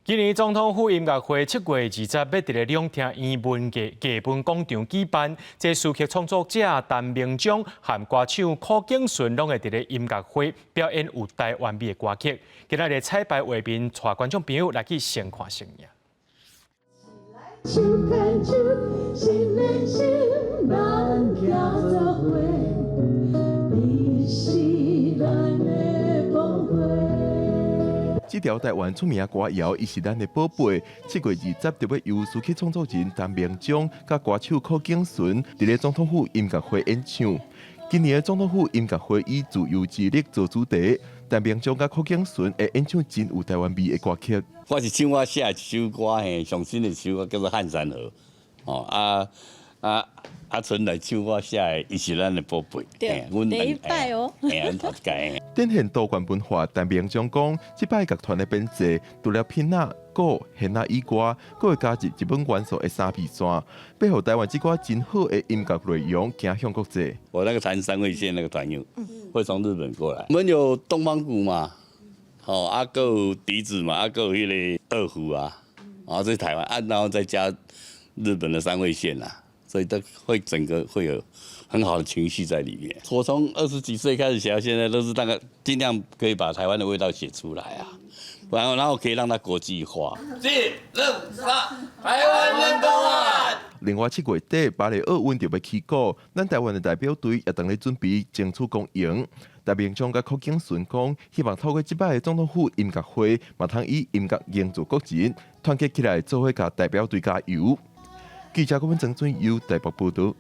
今年总统府音乐会7月20要伫咧两厅圆文艺文广场举办，这词曲创作者陈明忠和歌手柯景顺拢会伫咧音乐会表演有台湾味的歌曲。今仔日彩排画面，带观众朋友来去先看先赢。手牵手，心连心，咱行作伙，你是咱的宝贝。这条台湾出名的歌谣，伊是咱的宝贝。7月20特别由词曲创作人陈明忠甲歌手柯景顺伫咧总统府音乐会演唱。今年的总统府音乐会以自由之力做主题，陈明忠甲柯景顺会演唱真有台湾味的歌曲。我是唱我写一首歌嘿，上新的一首歌叫做《汉山河》。春来唱我写的，伊是咱的宝贝。对，第一摆哦。阮头一届。展现多元文化，陈明忠讲，这摆乐团的编制除了片仔、鼓、弦仔以外，佫会加入日本元素的3皮线，背后台湾这歌真好的音乐内容走向国际。我那个弹三味线那个团友，会从日本过来。我们有东方鼓嘛，还有笛子嘛，还有迄个二胡啊，然后在台湾然后再加日本的三味线啊，所以都会整个会有很好的情绪在里面。我从20几岁开始写到现在，都是大概尽量可以把台湾的味道写出来啊，然后可以让它国际化。1、2、3，台湾number one。另外7月底巴黎奥运就要起鼓，咱台湾的代表队也当咧准备争取公赢。陈明忠甲柯景顺讲，希望透过这摆的总统府音乐会，嘛通以音乐营造国情，团结起来做伙甲代表队加油。记者郭文正由台北报道。